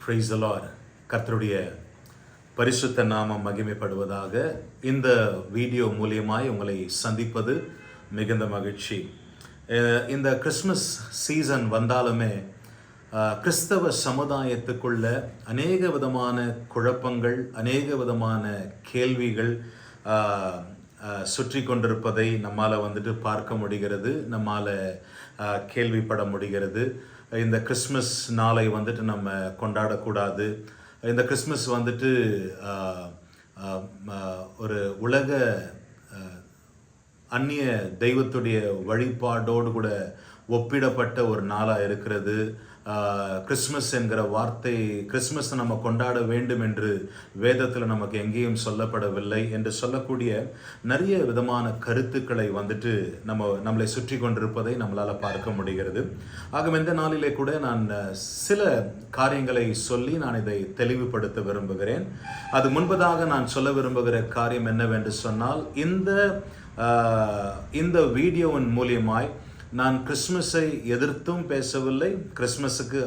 Praise the Lord. கர்த்தருடைய பரிசுத்த நாமம் மகிமைப்படுவதாக. இந்த வீடியோ மூலியமாய் உங்களை சந்திப்பது மிகுந்த மகிழ்ச்சி. இந்த கிறிஸ்மஸ் சீசன் வந்தாலுமே கிறிஸ்தவ சமுதாயத்துக்குள்ள அநேக விதமான குழப்பங்கள், அநேக விதமான கேள்விகள் சுற்றி கொண்டிருப்பதை நம்மால் பார்க்க முடிகிறது, நம்மால் கேள்விப்பட முடிகிறது. இந்த கிறிஸ்மஸ் நாளை நம்ம கொண்டாடக்கூடாது. இந்த கிறிஸ்மஸ் ஒரு உலக அந்நிய தெய்வத்துடைய வழிபாடோடு கூட ஒப்பிடப்பட்ட ஒரு நாளாக இருக்கிறது. கிறிஸ்மஸ் என்கிற வார்த்தை, கிறிஸ்மஸ் நம்ம கொண்டாட வேண்டும் என்று வேதத்தில் நமக்கு எங்கேயும் சொல்லப்படவில்லை என்று சொல்லக்கூடிய நிறைய விதமான கருத்துக்களை நம்மளை சுற்றி கொண்டிருப்பதை நம்மளால் பார்க்க முடிகிறது. ஆக இந்த நாளிலே கூட நான் சில காரியங்களை சொல்லி நான் இதை தெளிவுபடுத்த விரும்புகிறேன். அது முன்பதாக நான் சொல்ல விரும்புகிற காரியம் என்னவென்று சொன்னால், இந்த வீடியோவின் மூலியமாய் நான் கிறிஸ்மஸை எதிர்த்தும் பேசவில்லை, கிறிஸ்மஸுக்கு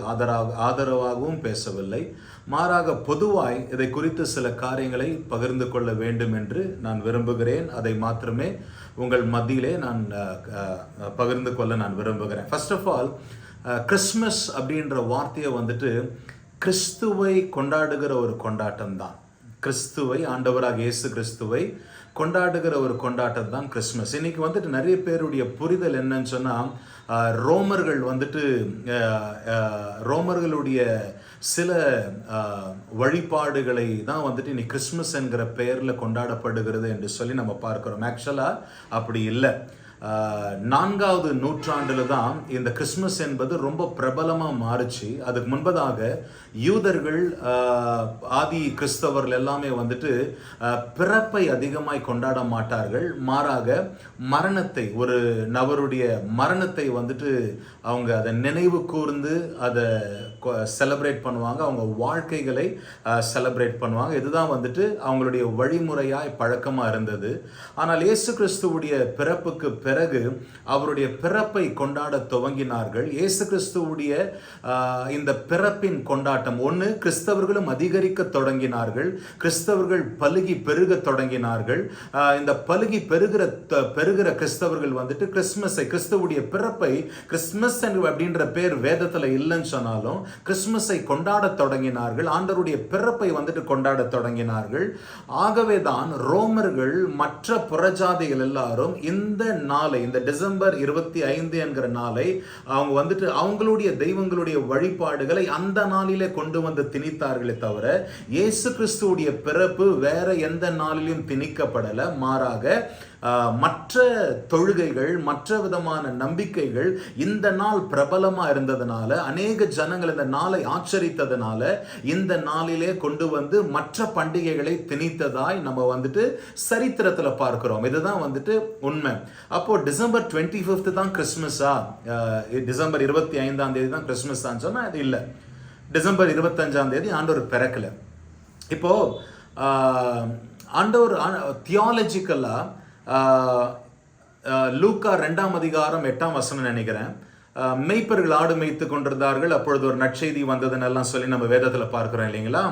ஆதரவாகவும் பேசவில்லை. மாறாக பொதுவாய் இதை குறித்து சில காரியங்களை பகிர்ந்து கொள்ள வேண்டும் என்று நான் விரும்புகிறேன். அதை மாத்திரமே உங்கள் மத்தியிலே நான் பகிர்ந்து கொள்ள நான் விரும்புகிறேன். ஃபர்ஸ்ட் ஆஃப் ஆல், கிறிஸ்மஸ் அப்படின்ற வார்த்தையை கிறிஸ்துவை கொண்டாடுகிற ஒரு கொண்டாட்டம் தான். கிறிஸ்துவை, ஆண்டவராக இயேசு கிறிஸ்துவை கொண்டாடுகிற ஒரு கொண்டாட்டம் தான் கிறிஸ்மஸ். இன்னைக்கு நிறைய பேருடைய புரிதல் என்னன்னு சொன்னால், ரோமர்களுடைய சில வழிபாடுகளை தான் இன்னைக்கு கிறிஸ்மஸ் என்கிற பெயரில் கொண்டாடப்படுகிறது என்று சொல்லி நம்ம பார்க்கிறோம். ஆக்சுவலாக அப்படி இல்லை. 4வது நூற்றாண்டில் தான் இந்த கிறிஸ்மஸ் என்பது ரொம்ப பிரபலமாக மாறுச்சு. அதுக்கு முன்பதாக யூதர்கள், ஆதி கிறிஸ்தவர்கள் எல்லாமே பிறப்பை அதிகமாய் கொண்டாட மாட்டார்கள். மாறாக மரணத்தை, ஒரு நபருடைய மரணத்தை அவங்க அதை நினைவு கூர்ந்து அதை செலிப்ரேட் பண்ணுவாங்க. அவங்க வாழ்க்கைகளை செலிப்ரேட் பண்ணுவாங்க. இதுதான் அவங்களுடைய வழிமுறையாய் பழக்கமாக இருந்தது. ஆனால் இயேசு கிறிஸ்துவுடைய பிறப்புக்கு பிறகு அவருடைய பிறப்பை கொண்டாட துவங்கினார்கள். இயேசு கிறிஸ்துவுடைய இந்த பிறப்பின் கொண்டாட்டம் ஒன்று, கிறிஸ்தவர்களும் அதிகரிக்க தொடங்கினார்கள். கிறிஸ்தவர்கள் பலுகி பெருக தொடங்கினார்கள். இந்த பலுகி பெருகிற கிறிஸ்தவர்கள் கிறிஸ்மஸை, கிறிஸ்துவுடைய பிறப்பை, கிறிஸ்மஸ் அப்படின்ற பேர் வேதத்தில் இல்லைன்னு சொன்னாலும் கிறிஸ்மஸை கொண்டாட தொடங்கினார்கள். ஆண்டவருடைய பிறப்பை கொண்டாட தொடங்கினார்கள். ஆகவே தான் ரோமர்கள், மற்ற புறஜாதிகள் எல்லாரும் இந்த நாளை, இந்த டிசம்பர் 25 என்கிற நாளை அவங்க அவங்களுடைய தெய்வங்களுடைய வழிபாடுகளை அந்த நாளிலே கொண்டு வந்து திணித்தார்களே தவிர இயேசு கிறிஸ்துவுடைய பிறப்பு வேற எந்த நாளிலும் திணிக்கப்படல. மாறாக மற்ற தொழுகைகள், மற்ற விதமான நம்பிக்கைகள் இந்த நாள் பிரபலமா இருந்ததுனால, அநேக ஜனங்கள் இந்த நாளை ஆச்சரித்ததுனால இந்த நாளிலே கொண்டு வந்து மற்ற பண்டிகைகளை திணித்ததாய் நம்ம சரித்திரத்துல பார்க்கிறோம். இதுதான் உண்மை. அப்போ டிசம்பர் 25 தான் கிறிஸ்மஸா, டிசம்பர் 25ஆம் தேதி தான் கிறிஸ்மஸ் தான் சொன்னா அது இல்லை. டிசம்பர் 25ஆம் தேதி ஆண்டவர் பிறக்கல. இப்போ ஆண்டவர் தியாலஜிக்கலா லூக்கா 2ஆம் அதிகாரம் 8ஆம் வசனம் நினைக்கிறேன், மெய்ப்பர்கள் ஆடு மேய்த்து கொண்டிருந்தார்கள், அப்பொழுது ஒரு நற்செய்தி வந்ததுன்னு எல்லாம் சொல்லி நம்ம வேதத்தில் பார்க்கிறோம் இல்லைங்களா.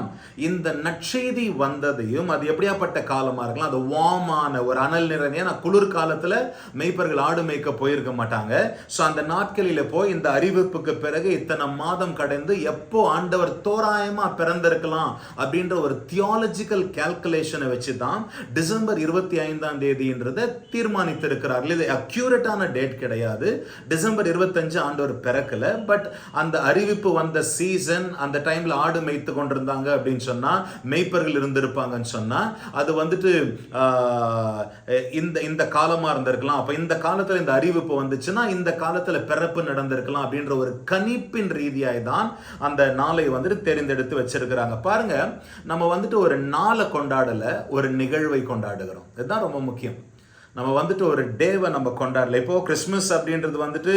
இந்த நற்செய்தி வந்ததையும், அது எப்படியாப்பட்ட காலமா இருக்கலாம், அது வாமான ஒரு அனல் நிறைந்த குளிர் காலத்துல மெய்ப்பர்கள் ஆடு மேய்க்க போயிருக்க மாட்டாங்க. ஸோ அந்த நாட்களில போய் இந்த அறிவிப்புக்கு பிறகு இத்தனை மாதம் கடந்து எப்போ ஆண்டவர் தோராயமா பிறந்திருக்கலாம் அப்படின்ற ஒரு தியாலஜிக்கல் கால்குலேஷனை வச்சு தான் டிசம்பர் 25ஆம் தேதின்றதை தீர்மானித்திருக்கிறார்கள். இது அக்யூரேட்டான டேட் கிடையாது. டிசம்பர் 25 ஆண்டவர் பிறக்கல. பட் அந்த அறிவிப்பு வந்த சீசன், அந்த டைம்ல ஆடு மேய்த்து கொண்டிருந்தாங்க அப்படின்னு சொன்னா, மேய்ப்பர்கள் இருந்திருப்பாங்கன்னு சொன்னா, அது இந்த காலமா இருந்திருக்கலாம். அப்ப இந்த காலத்துல இந்த அறிவிப்பு வந்துச்சுன்னா இந்த காலத்துல பிறப்பு நடந்திருக்கலாம் அப்படின்ற ஒரு கணிப்பின் ரீதியாய் தான் அந்த நாளை தேர்ந்தெடுத்து வச்சிருக்கிறாங்க. பாருங்க, நம்ம ஒரு நாளை கொண்டாடல, ஒரு நிகழ்வை கொண்டாடுகிறோம். இதுதான் ரொம்ப முக்கியம். நம்ம வந்துட்டு ஒரு டேவை நம்ம கொண்டாடல. இப்போ கிறிஸ்மஸ் அப்படின்றது வந்துட்டு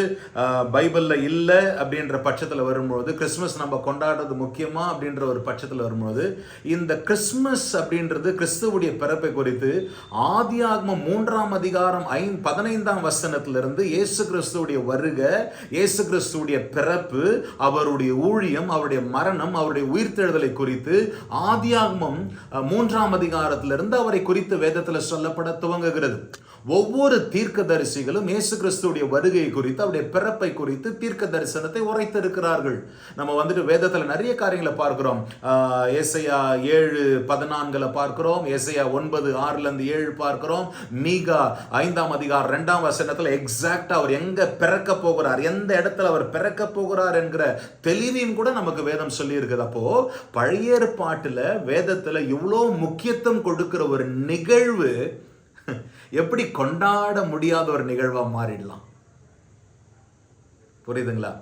பைபிளில் இல்லை அப்படின்ற பட்சத்தில் வரும்போது, கிறிஸ்மஸ் நம்ம கொண்டாடுறது முக்கியமா அப்படின்ற ஒரு பட்சத்தில் வரும்போது, இந்த கிறிஸ்மஸ் அப்படின்றது கிறிஸ்துவுடைய பிறப்பை குறித்து ஆதியாகமம் 3ஆம் அதிகாரம் 15ஆம் வசனத்திலிருந்து இயேசு கிறிஸ்துவுடைய வருகை, இயேசு கிறிஸ்துவுடைய பிறப்பு, அவருடைய ஊழியம், அவருடைய மரணம், அவருடைய உயிர்த்தெழுதலை குறித்து ஆதியாகமம் 3ஆம் அதிகாரத்திலிருந்து அவரை குறித்து வேதத்தில் சொல்லப்பட துவங்குகிறது. ஒவ்வொரு தீர்க்கதரிசிகளும் இயேசு கிறிஸ்துவுடைய வருகையை குறித்து, அவருடைய பிறப்பை குறித்து தீர்க்க தரிசனத்தை உரைத்திருக்கிறார்கள். நம்ம வந்துட்டு வேதத்தில் நிறைய காரியங்களை பார்க்கிறோம். ஏசாயா 7:14 பார்க்கிறோம், ஏசாயா 9:6-7 பார்க்கிறோம், மீகா 5ஆம் அதிகாரம் 2ஆம் வசனத்தில் எக்ஸாக்டா அவர் எங்க பிறக்க போகிறார், எந்த இடத்துல அவர் பிறக்க போகிறார் என்கிற தெளிவையும் கூட நமக்கு வேதம் சொல்லி இருக்குது. அப்போ பழைய ஏற்பாட்டுல வேதத்துல இவ்வளோ முக்கியத்துவம் கொடுக்கிற ஒரு நிகழ்வு எப்படி கொண்டாட முடியாத ஒரு நிகழ்வா மாறிடலாம்? புரியுதுங்களா?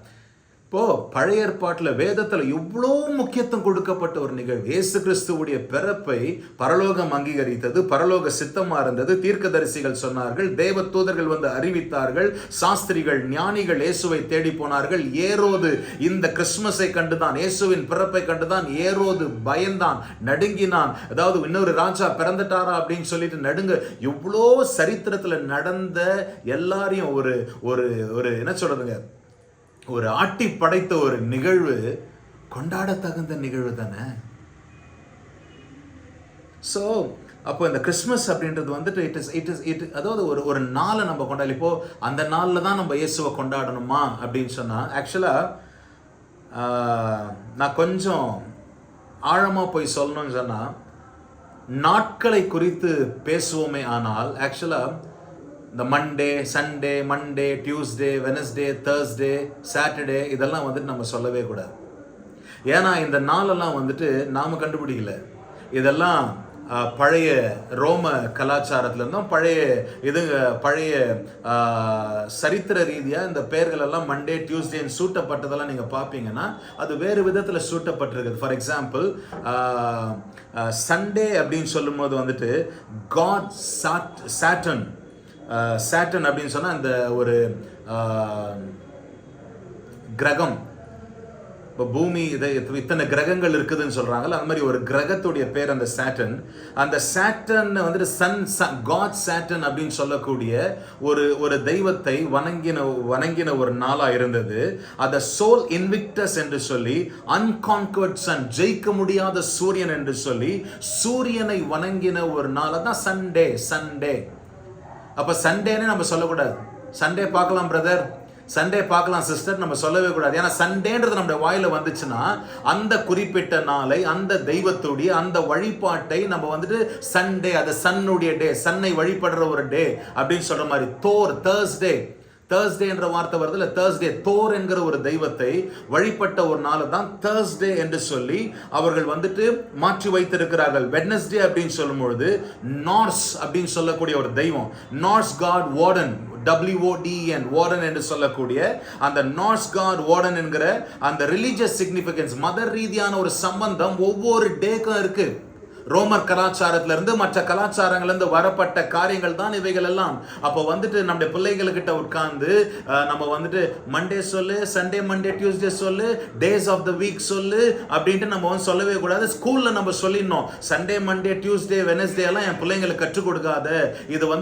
இப்போ பழைய ஏற்பாட்டில் வேதத்தில் இவ்வளோ முக்கியத்துவம் கொடுக்கப்பட்ட ஒரு நிகழ்வு, இயேசு கிறிஸ்துவுடைய பிறப்பை பரலோகம் அங்கீகரித்தது, பரலோக சித்தமா இருந்தது, தீர்க்கதரிசிகள் சொன்னார்கள், தேவ தூதர்கள் வந்து அறிவித்தார்கள், சாஸ்திரிகள் ஞானிகள் இயேசுவை தேடி போனார்கள். ஏரோது இந்த கிறிஸ்துமஸை கண்டுதான், இயேசுவின் பிறப்பை கண்டுதான் ஏரோது பயந்தான், நடுங்கினான். அதாவது இன்னொரு ராஜா பிறந்துட்டாரா அப்படின்னு சொல்லிட்டு நடுங்க. இவ்வளோ சரித்திரத்தில் நடந்த எல்லாரையும் ஒரு ஒரு ஒரு என்ன சொல்றதுங்க, ஒரு ஆட்டி படைத்த ஒரு நிகழ்வு, கொண்டாட தகுந்த நிகழ்வு தானே. ஸோ அப்போ இந்த கிறிஸ்மஸ் அப்படின்றது வந்துட்டு அதாவது ஒரு நாளை நம்ம கொண்டாடல. இப்போ அந்த நாளில் தான் நம்ம இயேசுவை கொண்டாடணுமா அப்படின்னு சொன்னால், ஆக்சுவலாக நான் கொஞ்சம் ஆழமாக போய் சொல்லணும்னு சொன்னால், நாட்களை குறித்து பேசுவோமே ஆனால், ஆக்சுவலாக இந்த Monday, Sunday, Monday, Tuesday, Wednesday, Thursday, Saturday இதெல்லாம் வந்துட்டு நம்ம சொல்லவே கூடாது. ஏன்னா இந்த நாளெல்லாம் வந்துட்டு நாம் கண்டுபிடிக்கல. இதெல்லாம் பழைய ரோம கலாச்சாரத்துலேருந்தும் பழைய சரித்திர ரீதியாக இந்த பெயர்கள் எல்லாம் மண்டே, டியூஸ்டேன்னு சூட்டப்பட்டதெல்லாம் நீங்கள் பார்ப்பீங்கன்னா அது வேறு விதத்தில் சூட்டப்பட்டிருக்குது. ஃபார் எக்ஸாம்பிள், சண்டே அப்படின்னு சொல்லும் போது வந்துட்டு காட் சாட்டன் அப்படின்னு சொன்னால் அந்த ஒரு கிரகம், இப்போ பூமி இத்தனை கிரகங்கள் இருக்குதுன்னு சொல்கிறாங்கல்ல, அந்த மாதிரி ஒரு கிரகத்துடைய பேர் அந்த சாட்டன். அந்த சாட்டன் வந்துட்டு காட் சாட்டன் அப்படின்னு சொல்லக்கூடிய ஒரு தெய்வத்தை வணங்கின ஒரு நாளாக இருந்தது. அதை சோல் இன்விக்டஸ் என்று சொல்லி, அன்கான்கர்ட் சன், ஜெயிக்க முடியாத சூரியன் என்று சொல்லி சூரியனை வணங்கின ஒரு நாளை தான் சண்டே. அப்போ சண்டேன்னு நம்ம சொல்லக்கூடாது. சண்டே பார்க்கலாம் பிரதர், சண்டே பார்க்கலாம் சிஸ்டர் நம்ம சொல்லவே கூடாது. ஏன்னா சண்டேன்றது நம்முடைய வாயில வந்துச்சுன்னா அந்த குறிப்பிட்ட நாளை, அந்த தெய்வத்துடைய அந்த வழிபாட்டை நம்ம வந்துட்டு சண்டே, அது சன்னுடைய டே, சன்னை வழிபடுற ஒரு டே அப்படின்னு சொல்ற மாதிரி. தேர்ஸ்டே என்ற வார்த்தை வருது இல்ல, தேர்ஸ்டே, தோர் என்கிற ஒரு தெய்வத்தை வழிபட்ட ஒரு நாள் தான் தேர்ஸ்டே என்று சொல்லி அவர்கள் வந்துட்டு மாற்றி வைத்திருக்கிறார்கள். வெட்னஸ்டே அப்படின்னு சொல்லும் பொழுது நார்ஸ் அப்படின்னு சொல்லக்கூடிய ஒரு தெய்வம், Norse God warden, WODEN warden என்று சொல்லக்கூடிய அந்த நார்ஸ் காட் வார்டன் என்கிற அந்த ரிலீஜியஸ் சிக்னிஃபிகன்ஸ், மத ரீதியான ஒரு சம்பந்தம் ஒவ்வொரு டேக்கும் இருக்கு. ரோமர் கலாச்சாரத்திலிருந்து மற்ற கலாச்சாரங்கள்லேருந்து வரப்பட்ட காரியங்கள் தான் இவைகள் எல்லாம். அப்போ வந்துட்டு நம்முடைய பிள்ளைகள்கிட்ட உட்கார்ந்து நம்ம வந்துட்டு மண்டே சொல்லு, சண்டே, மண்டே, டியூஸ்டே சொல்லு, டேஸ் ஆஃப் த வீக் சொல்லு அப்படின்ட்டு நம்ம வந்து சொல்லவே கூடாது. ஸ்கூலில் நம்ம சொல்லிடணும், சண்டே, மண்டே, டியூஸ்டே, வெனஸ்டே எல்லாம் என் பிள்ளைங்களுக்கு கற்றுக் கொடுக்காத, இது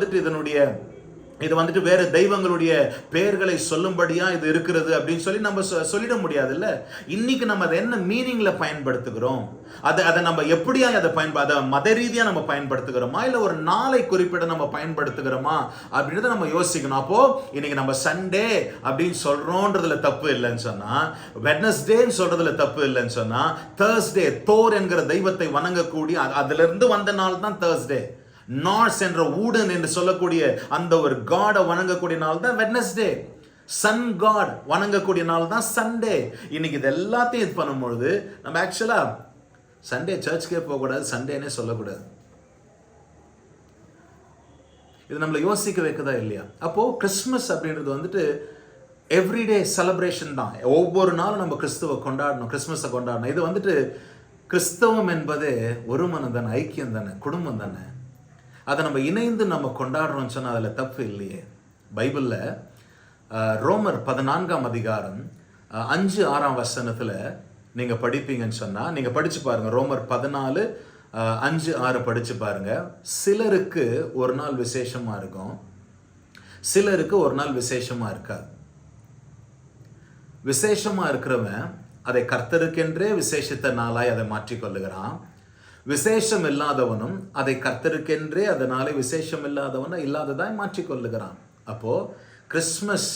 வந்துட்டு வேறு தெய்வங்களுடைய பெயர்களை சொல்லும்படியா இது இருக்கிறது அப்படின்னு சொல்லி நம்ம சொல்லிட முடியாது இல்ல. இன்னைக்கு நம்ம அதை என்ன மீனிங்ல பயன்படுத்துகிறோம், அதை நம்ம எப்படியா அதை மத ரீதியா நம்ம பயன்படுத்துகிறோமா, இல்ல ஒரு நாளை குறிப்பிட நம்ம பயன்படுத்துகிறோமா அப்படின்றத நம்ம யோசிக்கணும். அப்போ இன்னைக்கு நம்ம சண்டே அப்படின்னு சொல்றோன்றதுல தப்பு இல்லைன்னு சொன்னா, வெட்னஸ்டேன்னு சொல்றதுல தப்பு இல்லைன்னு சொன்னா, தேர்ஸ்டே, தோர் என்கிற தெய்வத்தை வணங்கக்கூடிய அதுல இருந்து வந்த நாள் தான் தேர்ஸ்டே. நார்ஸ் என்ற ஊடன் என்று சொல்லக்கூடிய அந்த ஒரு காடை வணங்கக்கூடிய நாள் தான் வெட்னஸ்டே. சன் காட் வணங்கக்கூடிய நாள் தான் சண்டே. இன்னைக்கு இது எல்லாத்தையும் இது பண்ணும்பொழுது நம்ம ஆக்சுவலா சண்டே சர்ச்சுக்கே போகக்கூடாது, சண்டேனே சொல்லக்கூடாது. இது நம்மளை யோசிக்க வைக்கதா இல்லையா? அப்போ கிறிஸ்மஸ் அப்படின்றது வந்துட்டு எவ்ரிடே செலிப்ரேஷன் தான். ஒவ்வொரு நாளும் நம்ம கிறிஸ்துவை கொண்டாடணும், கிறிஸ்மஸை கொண்டாடணும். இது வந்துட்டு கிறிஸ்தவம் என்பது ஒரு மனம் தானே, ஐக்கியம் தானே, குடும்பம் தானே. அதை நம்ம இணைந்து நம்ம கொண்டாடுறோம்னு சொன்னால் அதில் தப்பு இல்லையே. பைபிளில் ரோமர் 14ஆம் அதிகாரம் 5-6 வசனத்தில் நீங்கள் படிப்பீங்கன்னு சொன்னால், நீங்கள் படித்து பாருங்கள். ரோமர் 14:5-6 படித்து பாருங்கள். சிலருக்கு ஒரு நாள் விசேஷமாக இருக்கும், சிலருக்கு ஒரு நாள் விசேஷமாக இருக்காது. விசேஷமாக இருக்கிறவன் அதை கர்த்தருக்கென்றே விசேஷித்த நாளாய் அதை மாற்றிக்கொள்ளுகிறான். விசேஷம் இல்லாதவனும் அதை கர்த்தருக்கென்றே அதனாலே விசேஷம் இல்லாததாய் மாற்றிக்கொள்ளுகிறான். அப்போது கிறிஸ்மஸ்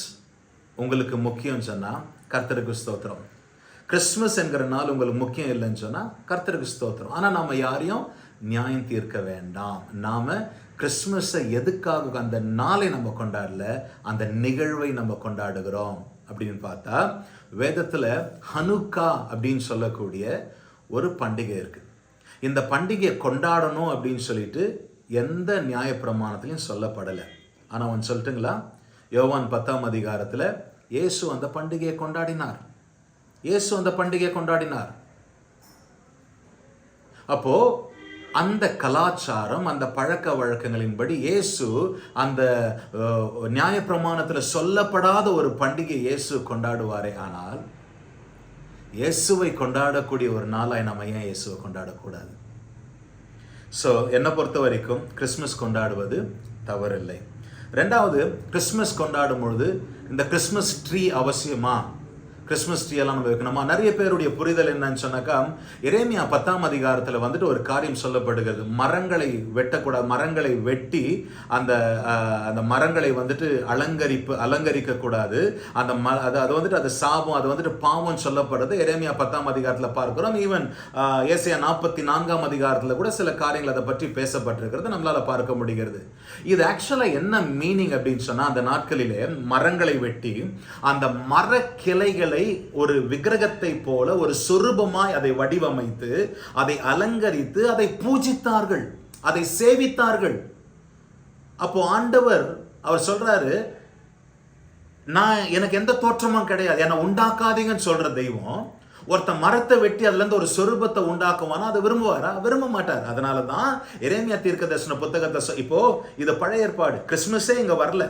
உங்களுக்கு முக்கியம் சொன்னால் கர்த்தருக்கு ஸ்தோத்திரம். கிறிஸ்மஸ் என்கிற நாள் உங்களுக்கு முக்கியம் இல்லைன்னு சொன்னால் கர்த்தருக்கு ஸ்தோத்திரம். ஆனால் நாம் யாரையும் நியாயம் தீர்க்க வேண்டாம். நாம் கிறிஸ்மஸை எதுக்காக அந்த நாளை நம்ம கொண்டாடல, அந்த நிகழ்வை நம்ம கொண்டாடுகிறோம் அப்படின்னு பார்த்தா, வேதத்தில் ஹனுக்கா அப்படின்னு சொல்லக்கூடிய ஒரு பண்டிகை இருக்குது. இந்த பண்டிகையை கொண்டாடணும் அப்படின்னு சொல்லிட்டு எந்த நியாயப்பிரமாணத்திலையும் சொல்லப்படலை. ஆனால் அவன் சொல்லட்டுங்களா, யோவான் 10ஆம் அதிகாரத்தில் இயேசு அந்த பண்டிகையை கொண்டாடினார். அப்போ அந்த கலாச்சாரம், அந்த பழக்க வழக்கங்களின்படி இயேசு அந்த நியாயப்பிரமாணத்தில் சொல்லப்படாத ஒரு பண்டிகை இயேசு கொண்டாடுவாரே. ஆனால் இயேசுவை கொண்டாடக்கூடிய ஒரு நாளாய் நம்ம ஏன் இயேசுவை கொண்டாடக்கூடாது? ஸோ என்னை பொறுத்த வரைக்கும் கிறிஸ்மஸ் கொண்டாடுவது தவறில்லை. ரெண்டாவது, கிறிஸ்மஸ் கொண்டாடும் பொழுது இந்த கிறிஸ்மஸ் ட்ரீ அவசியமா? கிறிஸ்மஸ் ட்ரீ எல்லாம் நம்ம வைக்கணுமா? நிறைய பேருடைய புரிதல் என்னன்னு சொன்னாக்கா, எரேமியா 10ஆம் அதிகாரத்தில் வந்துட்டு ஒரு காரியம் சொல்லப்படுகிறது. மரங்களை வெட்டக்கூடாது, மரங்களை வெட்டி அந்த அந்த மரங்களை வந்துட்டு அலங்கரிக்க கூடாது. அது வந்துட்டு அது சாபம், அது வந்துட்டு பாவம் சொல்லப்படுறது எரேமியா 10ஆம் அதிகாரத்தில் பார்க்கிறோம். ஈவன் ஏசாயா 44ஆம் அதிகாரத்தில் கூட சில காரியங்கள் அதை பற்றி பேசப்பட்டிருக்கிறது நம்மளால பார்க்க முடிகிறது. இது ஆக்சுவலாக என்ன மீனிங் அப்படின்னு சொன்னால், அந்த நாட்களிலே மரங்களை வெட்டி அந்த மர கிளைகளை ஒரு விக்கிரகத்தை போல ஒரு சொரூபமாய் அதை வடிவமைத்து அதை அலங்கரித்து அதை பூஜித்தார்கள், அதை சேவித்தார்கள். அப்போ ஆண்டவர் அவர் சொல்றாரு, எனக்கு எந்த தோற்றமும் கிடையாது, என்னை உண்டாக்காதீங்கன்னு சொல்ற தெய்வம் ஒருத்தன் மரத்தை வெட்டி அதுல இருந்து ஒரு சொரூபத்தை உண்டாக்குவானா? அதை விரும்புவாரா? விரும்ப மாட்டார். அதனாலதான் எரேமியா தீர்க்கதரிசன புத்தகத்தை, இப்போ இது பழைய ஏற்பாடு, கிறிஸ்மஸே இங்க வரல.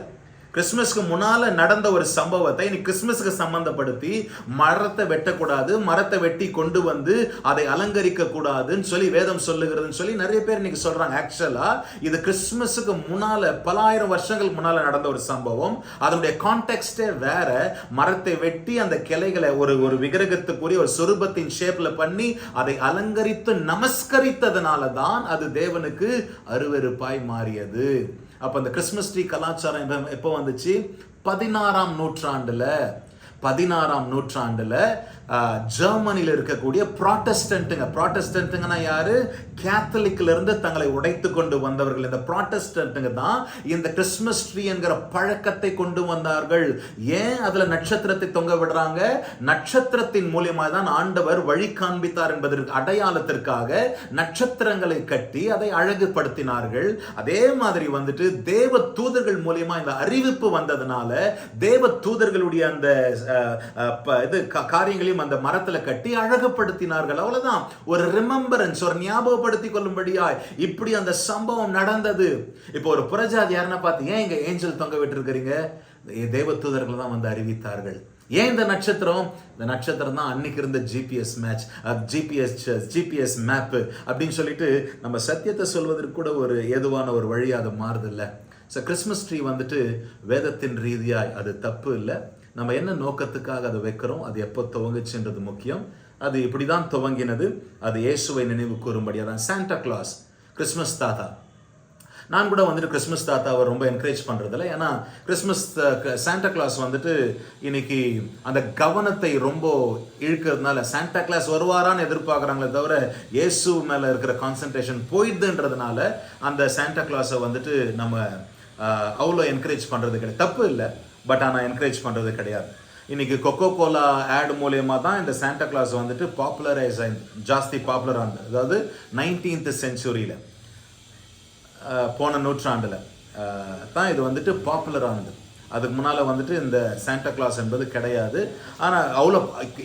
கிறிஸ்மஸ்க்கு முன்னால நடந்த ஒரு சம்பவத்தை இன்னைக்கு கிறிஸ்மஸுக்கு சம்பந்தப்படுத்தி மரத்தை வெட்டக்கூடாது, மரத்தை வெட்டி கொண்டு வந்து அதை அலங்கரிக்க கூடாதுன்னு சொல்லி வேதம் சொல்லுகிறதுன்னு சொல்லி நிறைய பேர் இன்னைக்கு சொல்றாங்க. ஆக்சுவலா இது கிறிஸ்மஸுக்கு முன்னால பல ஆயிரம் வருஷங்களுக்கு முன்னால நடந்த ஒரு சம்பவம். அதனுடைய கான்டெக்ஸ்டே வேற. மரத்தை வெட்டி அந்த கிளைகளை ஒரு விக்கிரகத்துக்குரிய ஒரு சொரூபத்தின் ஷேப்ல பண்ணி அதை அலங்கரித்து நமஸ்கரித்ததுனால தான் அது தேவனுக்கு அருவருப்பாய் மாறியது. அப்போ அந்த கிறிஸ்மஸ் ட்ரீ கலாச்சாரம் எப்போ வந்துச்சு? 16ஆம் நூற்றாண்டுல ஜெர்மனியில் இருக்கக்கூடிய ப்ராட்டஸ்டன்ட்டுங்கன்னா யாரு? கேத்தலிக்ல இருந்து தங்களை உடைத்து கொண்டு வந்தவர்கள். இந்த ப்ராட்டஸ்டன்ட்டுங்க தான் இந்த கிறிஸ்மஸ் ட்ரீ என்கிற பழக்கத்தை கொண்டு வந்தார்கள். ஏன் அதுல நட்சத்திரத்தை தொங்க விடுறாங்க? நட்சத்திரத்தின் மூலியமாக தான் ஆண்டவர் வழி காண்பித்தார் என்பதற்கு அடையாளத்திற்காக நட்சத்திரங்களை கட்டி அதை அழகுபடுத்தினார்கள். அதே மாதிரி வந்துட்டு தேவ தூதர்கள் மூலியமா இந்த அறிவிப்பு வந்ததுனால தேவ தூதர்களுடைய அந்த காரியங்களையும் அந்த மரத்துல கட்டி அழகுபடுத்தினார்கள். அவ்வளவுதான். ஒரு ரிமெம்பரன்ஸ், ஒரு ஞாபகப்படுத்திக் கொள்ளும்படியாய் இப்படி அந்த சம்பவம் நடந்தது. இப்போ ஒரு புறஜாதி யாருன்னா பார்த்து, ஏன் இங்க ஏஞ்சல் தொங்க விட்டு இருக்கிறீங்க? தேவ தூதர்கள் தான் வந்து அறிவித்தார்கள். ஏன் இந்த நட்சத்திரம்? இந்த நட்சத்திரம் தான் அன்னைக்கு இருந்த ஜிபிஎஸ் மேப் அப்படின்னு சொல்லிட்டு நம்ம சத்தியத்தை சொல்வதற்கு கூட ஒரு ஏதுவான ஒரு வழி அது மாறுது இல்லை. ஸோ கிறிஸ்மஸ் ட்ரீ வந்துட்டு வேதத்தின் ரீதியாய் அது தப்பு இல்லை. நம்ம என்ன நோக்கத்துக்காக அதை வைக்கிறோம், அது எப்போ துவங்குச்சுன்றது முக்கியம். அது இப்படி தான் துவங்கினது. அது இயேசுவை நினைவு கூறும்படியாக தான். சாண்டா கிளாஸ், கிறிஸ்மஸ் தாத்தா. நான் கூட வந்துட்டு கிறிஸ்மஸ் தாத்தாவை ரொம்ப என்கரேஜ் பண்ணுறதில்ல. ஏன்னா சாண்டா கிளாஸ் வந்துட்டு இன்னைக்கு அந்த கவனத்தை ரொம்ப இழுக்கிறதுனால சாண்டா கிளாஸ் வருவாரான்னு எதிர்பார்க்குறாங்களே தவிர இயேசு மேலே இருக்கிற கான்சன்ட்ரேஷன் போயிடுதுன்றதுனால அந்த சாண்டா கிளாஸை வந்துட்டு நம்ம அவ்வளோ என்கரேஜ் பண்ணுறது கிடையாது. தப்பு இல்லை, பட் ஆனால் என்கரேஜ் பண்ணுறது கிடையாது. இன்னைக்கு கொக்கோ கோலா ஆட் மூலயமா தான் இந்த சாண்டா கிளாஸ் வந்துட்டு ஜாஸ்தி பாப்புலர் ஆனது. அதாவது 19th செஞ்சுரியில், போன நூற்றாண்டில் தான் இது வந்துட்டு பாப்புலர் ஆனது. அதுக்கு முன்னால் வந்துட்டு இந்த சாண்டா கிளாஸ் என்பது கிடையாது. ஆனால் அவ்வளோ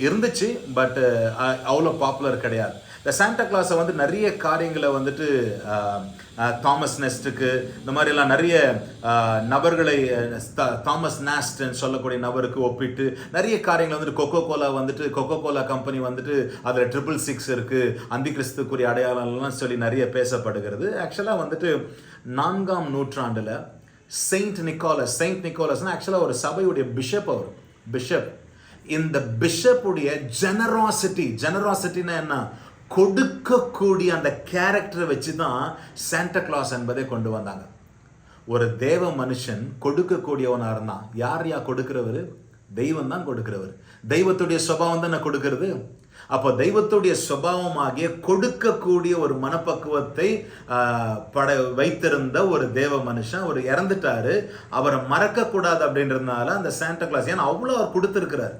இருந்துச்சு, பட் அவ்வளோ பாப்புலர் கிடையாது. இந்த சாண்டா கிளாஸை வந்து நிறைய காரியங்களை வந்துட்டு தாமஸ் நெஸ்ட்டுக்கு இந்த மாதிரிலாம் நிறைய நபர்களை தாமஸ் நாஸ்ட்ன்னு சொல்லக்கூடிய நபருக்கு ஒப்பிட்டு நிறைய காரியங்கள் வந்துட்டு கொக்கோ கோலா கம்பெனி வந்துட்டு அதில் 666 இருக்குது, அந்தி கிறிஸ்துக்குரிய அடையாளம்லாம் சொல்லி நிறைய பேசப்படுகிறது. ஆக்சுவலாக வந்துட்டு 4ஆம் நூற்றாண்டில் செயின்ட் நிக்கோலஸ்னா ஆக்சுவலாக ஒரு சபையுடைய பிஷப். இந்த பிஷப்புடைய ஜெனராசிட்டினா என்ன, கொடுக்கக்கூடிய அந்த கேரக்டரை வச்சு தான் சாண்டா கிளாஸ் என்பதை கொண்டு வந்தாங்க. ஒரு தேவ மனுஷன் கொடுக்கக்கூடியவனாக இருந்தான். யார் கொடுக்கிறவர்? தெய்வம் தான் கொடுக்கிறவர். தெய்வத்துடைய சுபாவம் தான் கொடுக்கிறது. அப்போ தெய்வத்துடைய சுபாவமாகிய கொடுக்கக்கூடிய ஒரு மனப்பக்குவத்தை வைத்திருந்த ஒரு தேவ மனுஷன் அவர் இறந்துட்டாரு. அவரை மறக்கக்கூடாது அப்படின்றதுனால அந்த சாண்டா கிளாஸ், ஏன்னா அவ்வளோ அவர் கொடுத்துருக்கிறார்,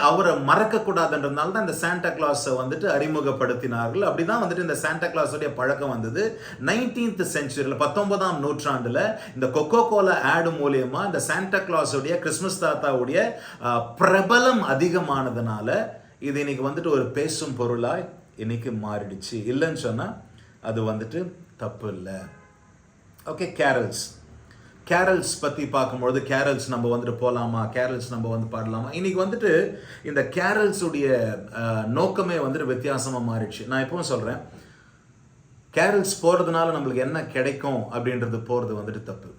அவரை மறக்கக்கூடாதுன்றதுனால தான் இந்த சாண்டா கிளாஸை வந்துட்டு அறிமுகப்படுத்தினார்கள். அப்படிதான் வந்துட்டு இந்த சாண்டா கிளாஸுடைய பழக்கம் வந்தது. 19th செஞ்சுரியில் 19ஆம் நூற்றாண்டில் இந்த கொக்கோ கோலா ஆடு மூலியமா இந்த சாண்டா கிளாஸுடைய கிறிஸ்மஸ் தாத்தாவுடைய பிரபலம் அதிகமானதுனால இது இன்னைக்கு வந்துட்டு ஒரு பேசும் பொருளாய் இன்னைக்கு மாறிடுச்சு. இல்லைன்னு சொன்னால் அது வந்துட்டு தப்பு இல்லை. ஓகே, கேரல்ஸ் பற்றி பார்க்கும்பொழுது கேரல்ஸ் நம்ம வந்துட்டு போகலாமா, கேரல்ஸ் நம்ம வந்து பாடலாமா? இன்னைக்கு வந்துட்டு இந்த கேரல்ஸுடைய நோக்கமே வந்துட்டு வித்தியாசமாக மாறிடுச்சு. நான் எப்பவும் சொல்கிறேன், கேரல்ஸ் போகிறதுனால நம்மளுக்கு என்ன கிடைக்கும் அப்படின்றது போகிறது வந்துட்டு தப்பு.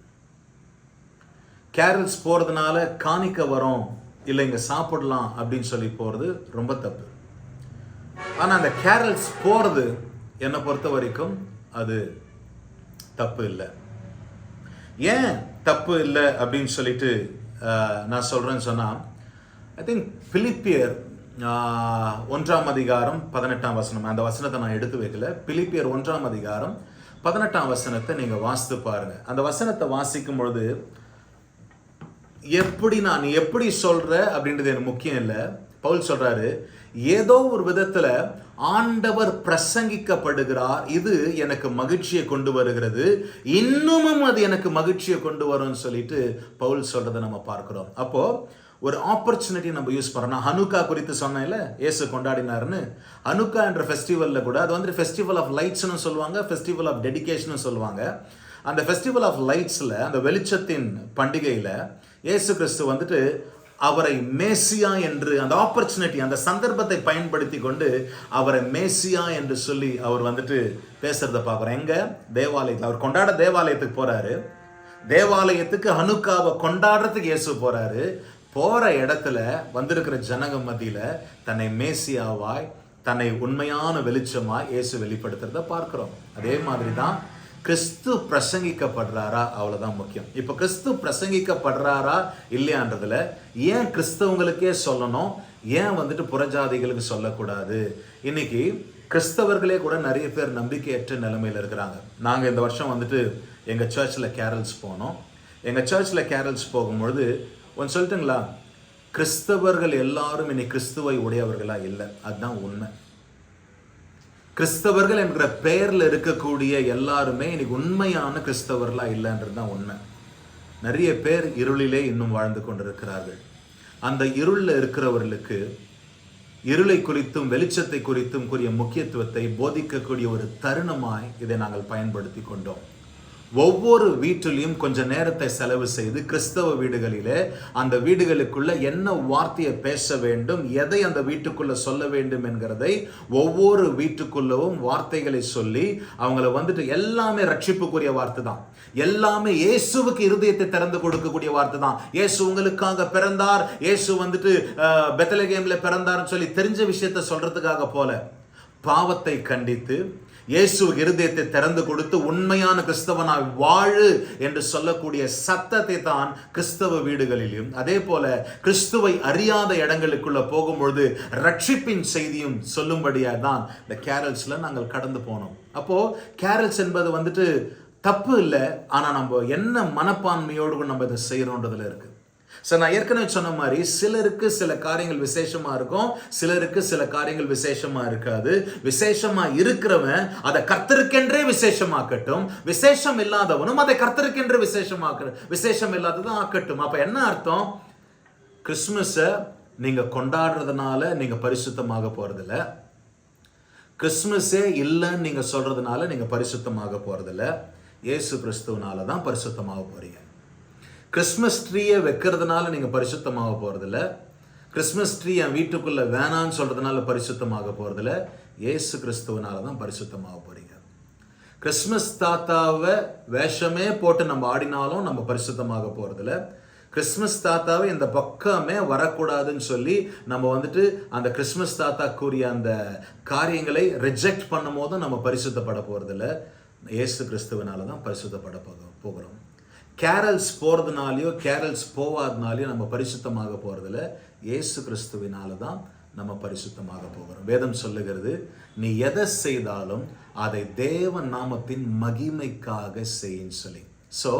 கேரல்ஸ் போகிறதுனால காணிக்க வரோம், இல்லை இங்கே சாப்பிடலாம் அப்படின்னு சொல்லி போகிறது ரொம்ப தப்பு. ஆனால் அந்த கேரல்ஸ் போகிறது என்னை பொறுத்த வரைக்கும் அது தப்பு இல்லை. ஏன் தப்பு இல்லை அப்படின்னு சொல்லிட்டு நான் சொல்கிறேன்னு சொன்னால், ஐ திங்க் பிலிப்பியர் 1ஆம் அதிகாரம் 18ஆம் வசனம், அந்த வசனத்தை நான் எடுத்து வைக்கல. பிலிப்பியர் 1ஆம் அதிகாரம் 18ஆம் வசனத்தை நீங்கள் வாசித்து பாருங்கள். அந்த வசனத்தை வாசிக்கும் பொழுது நான் எப்படி சொல்ற அப்படின்றது எனக்கு முக்கியம் இல்லை. பவுல் சொல்றாரு, ஏதோ ஒரு விதத்துல ஆண்டவர் பிரசங்கிக்கப்படுகிறார், இது எனக்கு மகிழ்ச்சியை கொண்டு வருகிறது, இன்னமும் அது எனக்கு மகிழ்ச்சியை கொண்டு வரும்னு சொல்லிட்டு பவுல் சொல்றதை நம்ம பார்க்கிறோம். அப்போ ஒரு ஆப்பர்ச்சுனிட்டி நம்ம யூஸ் பண்ணோம். ஹனுக்கா குறித்து சொன்னேன்ல, இயேசு கொண்டாடினார்னு. ஹனுக்கா என்ற ஃபெஸ்டிவல்ல கூட அது வந்து ஃபெஸ்டிவல் ஆஃப் லைட்ஸ்னு சொல்லுவாங்க, ஃபெஸ்டிவல் ஆஃப் டெடிகேஷன் சொல்லுவாங்க. அந்த ஃபெஸ்டிவல் ஆஃப் லைட்ஸில், அந்த வெளிச்சத்தின் பண்டிகையில் இயேசு கிறிஸ்து வந்துட்டு அவரை மேசியா என்று அந்த ஆப்பர்ச்சுனிட்டி, அந்த சந்தர்ப்பத்தை பயன்படுத்தி கொண்டு அவரை மேசியா என்று சொல்லி அவர் வந்துட்டு பேசுறத பார்க்குறோம். எங்க? தேவாலயத்தில். அவர் கொண்டாட தேவாலயத்துக்கு போறாரு. தேவாலயத்துக்கு ஹனுக்காவை கொண்டாடுறதுக்கு இயேசு போறாரு. போற இடத்துல வந்திருக்கிற ஜனங்க மத்தியில தன்னை மேசியாவாய், தன்னை உண்மையான வெளிச்சமாய் இயேசு வெளிப்படுத்துறத பார்க்கிறோம். அதே மாதிரி தான் கிறிஸ்து பிரசங்கிக்கப்படுறாரா, அவ்வளவுதான் முக்கியம். இப்போ கிறிஸ்து பிரசங்கிக்கப்படுறாரா இல்லையான்றதுல ஏன் கிறிஸ்தவங்களுக்கே சொல்லணும், ஏன் வந்துட்டு புறஜாதிகளுக்கு சொல்லக்கூடாது? இன்னைக்கு கிறிஸ்தவர்களே கூட நிறைய பேர் நம்பிக்கையற்ற நிலைமையில் இருக்கிறாங்க. நாங்கள் இந்த வருஷம் வந்துட்டு எங்கள் சர்ச்சில் கேரல்ஸ் போனோம். எங்கள் சர்ச்சில் கேரல்ஸ் போகும்பொழுது ஒன்று சொல்லட்டுங்களா, கிறிஸ்தவர்கள் எல்லாரும் இன்னைக்கு கிறிஸ்துவை உடையவர்களா இல்லை, அதுதான் உண்மை. கிறிஸ்தவர்கள் என்கிற பெயரில் இருக்கக்கூடிய எல்லாருமே இன்னைக்கு உண்மையான கிறிஸ்தவர்களா இல்லைன்றது தான் உண்மை. நிறைய பேர் இருளிலே இன்னும் வாழ்ந்து கொண்டிருக்கிறார்கள். அந்த இருளில் இருக்கிறவர்களுக்கு இருளை குறித்தும் வெளிச்சத்தை குறித்தும் கூடிய முக்கியத்துவத்தை போதிக்கக்கூடிய ஒரு தருணமாய் இதை நாங்கள் பயன்படுத்தி கொண்டோம். ஒவ்வொரு வீட்டிலையும் கொஞ்ச நேரத்தை செலவு செய்து கிறிஸ்தவ வீடுகளிலே அந்த வீடுகளுக்குள்ள என்ன வார்த்தையை பேச வேண்டும், எதை அந்த வீட்டுக்குள்ள சொல்ல வேண்டும் என்கிறதை ஒவ்வொரு வீட்டுக்குள்ளவும் வார்த்தைகளை சொல்லி அவங்கள வந்துட்டு எல்லாமே ரட்சிப்புக்குரிய வார்த்தை தான், எல்லாமே இயேசுவுக்கு இருதயத்தை திறந்து கொடுக்கக்கூடிய வார்த்தை தான். இயேசு உங்களுக்காக பிறந்தார், இயேசு வந்துட்டு பெத்லகேம்ல பிறந்தார்னு சொல்லி தெரிஞ்ச விஷயத்த சொல்றதுக்காக போல, பாவத்தை கண்டித்து இயேசு இருதயத்தை திறந்து கொடுத்து உண்மையான கிறிஸ்தவனாய் வாழு என்று சொல்லக்கூடிய சத்தத்தை தான் கிறிஸ்தவ வீடுகளிலும், அதே போல கிறிஸ்துவை அறியாத இடங்களுக்குள்ள போகும்பொழுது ரட்சிப்பின் செய்தியும் சொல்லும்படியாக தான் இந்த கேரல்ஸ்ல நாங்கள் கடந்து போனோம். அப்போ கேரல்ஸ் என்பது வந்துட்டு தப்பு இல்லை, ஆனா நம்ம என்ன மனப்பான்மையோடு நம்ம இதை செய்யறோன்றதுல இருக்கு. சார், நான் ஏற்கனவே சொன்ன மாதிரி சிலருக்கு சில காரியங்கள் விசேஷமா இருக்கும், சிலருக்கு சில காரியங்கள் விசேஷமா இருக்காது. விசேஷமா இருக்கிறவன் அதை கர்த்தருக்கென்றே விசேஷமாக்கட்டும், விசேஷம் இல்லாதவனும் அதை கர்த்தருக்கென்று விசேஷம் இல்லாததும் ஆக்கட்டும். அப்ப என்ன அர்த்தம்? கிறிஸ்துமஸை நீங்க கொண்டாடுறதுனால நீங்க பரிசுத்தமாக போறதில்ல. கிறிஸ்மஸே இல்லைன்னு நீங்கள் சொல்கிறதுனால நீங்கள் பரிசுத்தமாக போகிறதில்ல, இயேசு கிறிஸ்துவனால தான் பரிசுத்தமாக போகிறீங்க. கிறிஸ்மஸ் ட்ரீயை வைக்கிறதுனால நீங்கள் பரிசுத்தமாக போகிறதில்ல, கிறிஸ்மஸ் ட்ரீ என் வீட்டுக்குள்ளே வேணான்னு சொல்கிறதுனால பரிசுத்தமாக போகிறதில்ல, இயேசு கிறிஸ்துவனால தான் பரிசுத்தமாக போகிறீங்க. கிறிஸ்மஸ் தாத்தாவை வேஷமே போட்டு நம்ம ஆடினாலும் நம்ம பரிசுத்தமாக போகிறதில்ல, கிறிஸ்மஸ் தாத்தாவை இந்த பக்கமே வரக்கூடாதுன்னு சொல்லி நம்ம அந்த கிறிஸ்மஸ் தாத்தா கூறிய அந்த காரியங்களை ரிஜெக்ட் பண்ணும் போதும் நம்ம பரிசுத்தப்பட போகிறதில்ல, இயேசு கிறிஸ்துவனால தான் பரிசுத்தப்பட போகிறோம். கேரல்ஸ் போகிறதுனாலையோ கேரல்ஸ் போவாதனாலையோ நம்ம பரிசுத்தமாக போகிறதில்ல, இயேசு கிறிஸ்துவினால தான் நம்ம பரிசுத்தமாக போகிறோம். வேதம் சொல்லுகிறது, நீ எதை செய்தாலும் அதை தேவ நாமத்தின் மகிமைக்காக செய்யின்னு சொல்லி. ஸோ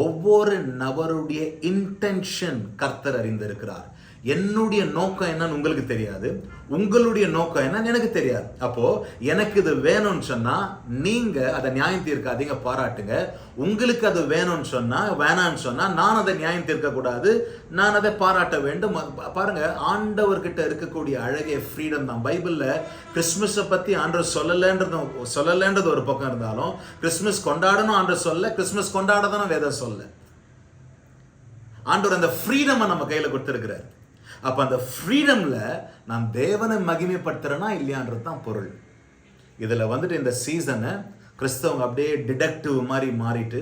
ஒவ்வொரு நபருடைய இன்டென்ஷன் கர்த்தர் அறிந்திருக்கிறார். என்னுடைய நோக்கம் என்னன்னு உங்களுக்கு தெரியாது, உங்களுடைய நோக்கம் என்னன்னு எனக்கு தெரியாது. அப்போ எனக்கு இது வேணும்னு சொன்னா நீங்க அதை நியாயம் தீர்க்காதீங்க, பாராட்டுங்க. உங்களுக்கு அது வேணும்னு சொன்னா வேணான்னு சொன்னா நான் அதை நியாயம் தீர்க்க கூடாது, நான் அதை பாராட்ட வேண்டும். பாருங்க, ஆண்டவர்கிட்ட இருக்கக்கூடிய அழகிய ஃப்ரீடம் தான். பைபிள்ல கிறிஸ்மஸை பத்தி ஆண்டவர் சொல்லலன்றது ஒரு பக்கம் இருந்தாலும், கிறிஸ்மஸ் கொண்டாடணும் ஆண்டவர் சொல்ல, கிறிஸ்மஸ் கொண்டாடணும் வேதம் சொல்ல. ஆண்டவர் அந்த ஃப்ரீடம் நம்ம கையில கொடுத்திருக்கிறார். அப்ப அந்த ஃப்ரீடம்ல நான் தேவனை மகிமைப்படுத்துறேனா இல்லையான்றது தான் பொருள். இதுல இந்த சீசனை கிறிஸ்தவங்க அப்படியே டிடக்டிவ் மாதிரி மாறிட்டு,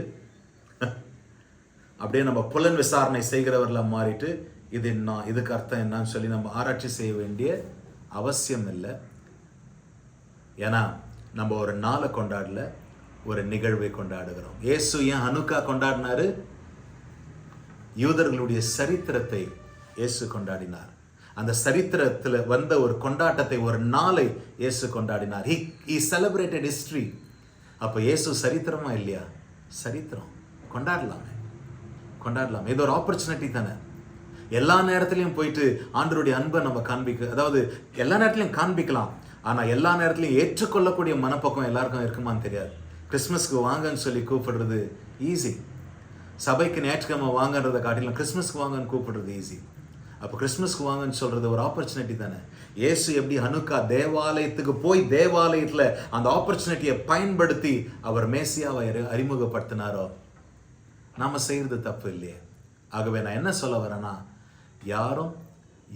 அப்படியே நம்ம புலன் விசாரணை செய்கிறவர்கள மாறிட்டு, இது என்ன, இதுக்கு அர்த்தம் என்னன்னு சொல்லி நம்ம ஆராய்ச்சி செய்ய வேண்டிய அவசியம் இல்லை. ஏன்னா நம்ம ஒரு நாளை கொண்டாடல, ஒரு நிகழ்வை கொண்டாடுகிறோம். இயேசு ஏன் ஹனுக்கா கொண்டாடினாரு? யூதர்களுடைய சரித்திரத்தை இயேசு கொண்டாடினார். அந்த சரித்திரத்தில் வந்த ஒரு கொண்டாட்டத்தை, ஒரு நாளை இயேசு கொண்டாடினார். he celebrated history. அப்போ இயேசு சரித்திரமா இல்லையா? சரித்திரம். கொண்டாடலாம். இது ஒரு ஆப்பர்ச்சுனிட்டி தானே. எல்லா நேரத்திலையும் போயிட்டு ஆண்டவருடைய அன்பை நம்ம அதாவது எல்லா நேரத்திலையும் காண்பிக்கலாம், ஆனால் எல்லா நேரத்திலையும் ஏற்றுக்கொள்ளக்கூடிய மனப்பக்கம் எல்லாருக்கும் இருக்குமான்னு தெரியாது. கிறிஸ்மஸ்க்கு வாங்கன்னு சொல்லி கூப்பிடுறது ஈஸி, சபைக்கு ஞாயிற்றுக்கிழமை வாங்கன்றதை காட்டிலும் கிறிஸ்மஸ்க்கு வாங்கன்னு கூப்பிடுறது ஈஸி. அப்போ கிறிஸ்மஸ்க்கு வாங்கன்னு சொல்றது ஒரு ஆப்பர்ச்சுனிட்டி தானே. இயேசு எப்படி ஹனுக்கா தேவாலயத்துக்கு போய் தேவாலயத்தில் அந்த ஆப்பர்ச்சுனிட்டியை பயன்படுத்தி அவர் மேசியாவை அறிமுகப்படுத்தினாரோ, நாம செய்யறது தப்பு இல்லையே. ஆகவே நான் என்ன சொல்ல வரேன்னா,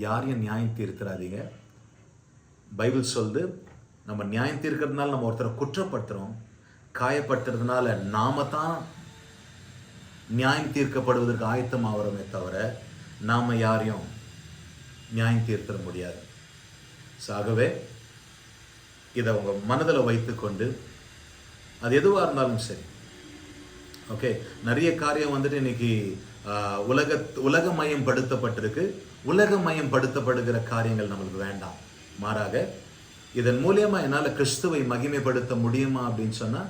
யாரையும் நியாயம் தீர்த்துறாதீங்க. பைபிள் சொல்லுது, நம்ம நியாயம் தீர்க்கிறதுனால நம்ம ஒருத்தரை குற்றப்படுத்துறோம், காயப்படுத்துறதுனால நாம தான் நியாயம் தீர்க்கப்படுவதற்கு ஆயத்தமாகிறோமே தவிர நாம யாரையும் நியாயம் தீர்த்திட முடியாது. ஆகவே இதை உங்க மனதில் வைத்துக்கொண்டு, அது எதுவாக இருந்தாலும் சரி, ஓகே. நிறைய காரியம் இன்னைக்கு உலகமயம் படுத்தப்பட்டிருக்கு. உலகமயம் படுத்தப்படுகிற காரியங்கள் நம்மளுக்கு வேண்டாம். மாறாக இதன் மூலியமா என்னால் கிறிஸ்துவை மகிமைப்படுத்த முடியுமா அப்படின்னு சொன்னா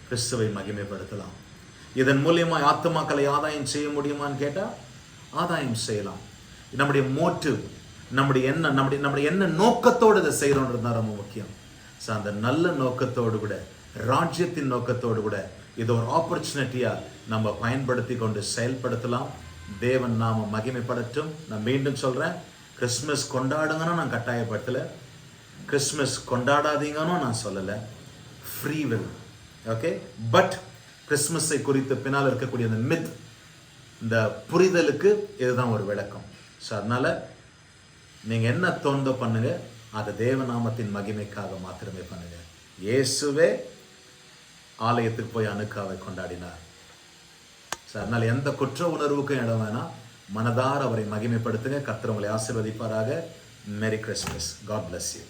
கிறிஸ்துவை மகிமைப்படுத்தலாம். இதன் மூலியமா ஆத்துமாக்களை ஆதாயம் செய்ய முடியுமான்னு கேட்டா ஆதாயம் செய்யலாம். நம்முடைய மோட்டிவ், நம்முடைய என்ன நோக்கத்தோடு இதை செய்யறோன்றது தான் ரொம்ப முக்கியம். ஸோ அந்த நல்ல நோக்கத்தோடு கூட, ராஜ்யத்தின் நோக்கத்தோடு கூட இது ஒரு ஆப்பர்ச்சுனிட்டியா நம்ம பயன்படுத்தி கொண்டு செயல்படுத்தலாம். தேவன் நாம மகிமைப்படட்டும். நான் மீண்டும் சொல்றேன், கிறிஸ்மஸ் கொண்டாடுங்கன்னு நான் கட்டாயப்படுத்தல, கிறிஸ்மஸ் கொண்டாடாதீங்கன்னு நான் சொல்லலை. Free will, okay. பட் கிறிஸ்மஸை குறித்து பின்னால் இருக்கக்கூடிய அந்த மித், இந்த புரிதலுக்கு இதுதான் ஒரு விளக்கம். ஸோ அதனால நீங்க என்ன தோன்ற பண்ணுங்க, அதை தேவநாமத்தின் மகிமைக்காக மாத்திரமே பண்ணுங்க. இயேசுவே ஆலயத்துக்கு போய் அனுக்காவை கொண்டாடினார். ஸோ அதனால எந்த குற்ற உணர்வுக்கும் இடம் வேணாம். மனதார அவரை மகிமைப்படுத்துங்க. கர்த்தர் உங்களை ஆசீர்வதிப்பாராக. Merry Christmas. God bless you.